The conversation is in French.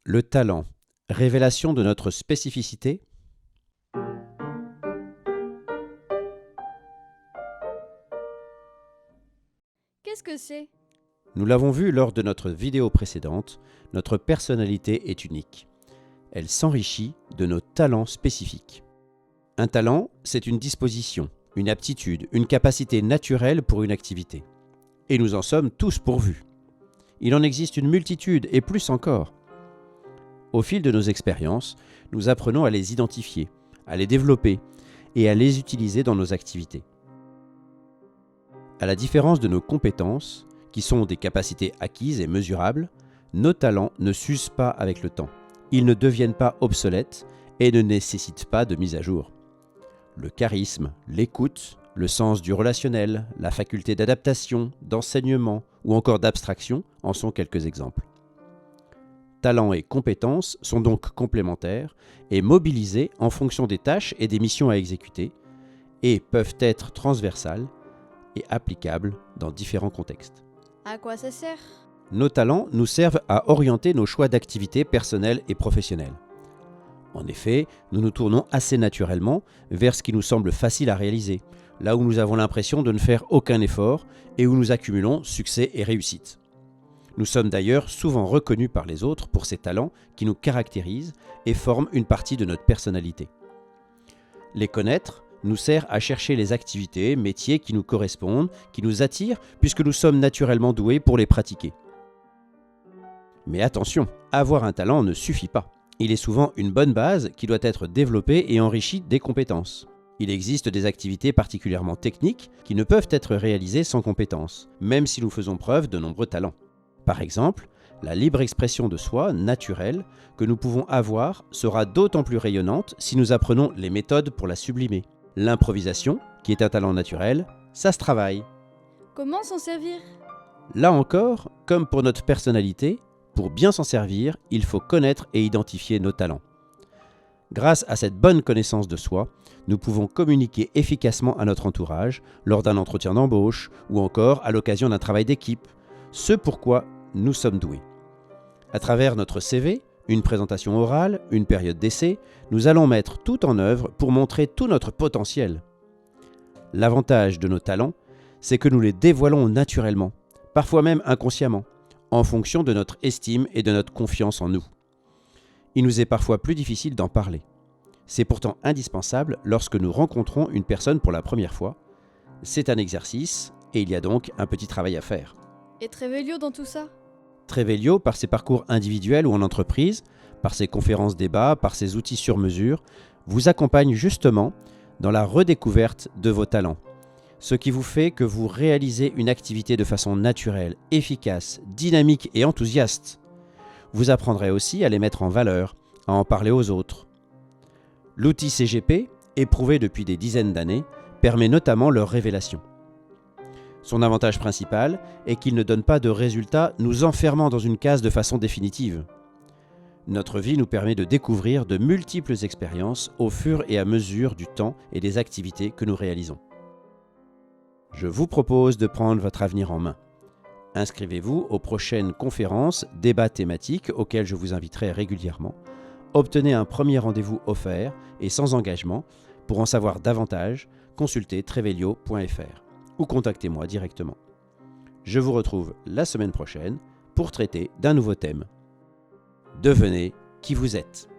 Le talent, révélation de notre spécificité? Qu'est-ce que c'est? Nous l'avons vu lors de notre vidéo précédente, notre personnalité est unique. Elle s'enrichit de nos talents spécifiques. Un talent, c'est une disposition, une aptitude, une capacité naturelle pour une activité. Et nous en sommes tous pourvus. Il en existe une multitude et plus encore. Au fil de nos expériences, nous apprenons à les identifier, à les développer et à les utiliser dans nos activités. À la différence de nos compétences, qui sont des capacités acquises et mesurables, nos talents ne s'usent pas avec le temps. Ils ne deviennent pas obsolètes et ne nécessitent pas de mise à jour. Le charisme, l'écoute, le sens du relationnel, la faculté d'adaptation, d'enseignement ou encore d'abstraction en sont quelques exemples. Talents et compétences sont donc complémentaires et mobilisés en fonction des tâches et des missions à exécuter et peuvent être transversales et applicables dans différents contextes. À quoi ça sert? Nos talents nous servent à orienter nos choix d'activités personnelles et professionnelles. En effet, nous nous tournons assez naturellement vers ce qui nous semble facile à réaliser, là où nous avons l'impression de ne faire aucun effort et où nous accumulons succès et réussite. Nous sommes d'ailleurs souvent reconnus par les autres pour ces talents qui nous caractérisent et forment une partie de notre personnalité. Les connaître nous sert à chercher les activités, métiers qui nous correspondent, qui nous attirent, puisque nous sommes naturellement doués pour les pratiquer. Mais attention, avoir un talent ne suffit pas. Il est souvent une bonne base qui doit être développée et enrichie des compétences. Il existe des activités particulièrement techniques qui ne peuvent être réalisées sans compétences, même si nous faisons preuve de nombreux talents. Par exemple, la libre expression de soi, naturelle, que nous pouvons avoir sera d'autant plus rayonnante si nous apprenons les méthodes pour la sublimer. L'improvisation, qui est un talent naturel, ça se travaille. Comment s'en servir? Là encore, comme pour notre personnalité, pour bien s'en servir, il faut connaître et identifier nos talents. Grâce à cette bonne connaissance de soi, nous pouvons communiquer efficacement à notre entourage, lors d'un entretien d'embauche ou encore à l'occasion d'un travail d'équipe, ce pourquoi nous sommes doués. À travers notre CV, une présentation orale, une période d'essai, nous allons mettre tout en œuvre pour montrer tout notre potentiel. L'avantage de nos talents, c'est que nous les dévoilons naturellement, parfois même inconsciemment, en fonction de notre estime et de notre confiance en nous. Il nous est parfois plus difficile d'en parler. C'est pourtant indispensable lorsque nous rencontrons une personne pour la première fois. C'est un exercice et il y a donc un petit travail à faire. Et Trevelio dans tout ça? Trevelio, par ses parcours individuels ou en entreprise, par ses conférences-débats, par ses outils sur mesure, vous accompagne justement dans la redécouverte de vos talents. Ce qui vous fait que vous réalisez une activité de façon naturelle, efficace, dynamique et enthousiaste. Vous apprendrez aussi à les mettre en valeur, à en parler aux autres. L'outil CGP, éprouvé depuis des dizaines d'années, permet notamment leur révélation. Son avantage principal est qu'il ne donne pas de résultats nous enfermant dans une case de façon définitive. Notre vie nous permet de découvrir de multiples expériences au fur et à mesure du temps et des activités que nous réalisons. Je vous propose de prendre votre avenir en main. Inscrivez-vous aux prochaines conférences, débats thématiques auxquels je vous inviterai régulièrement. Obtenez un premier rendez-vous offert et sans engagement. Pour en savoir davantage, consultez trevelio.fr ou contactez-moi directement. Je vous retrouve la semaine prochaine pour traiter d'un nouveau thème. Devenez qui vous êtes.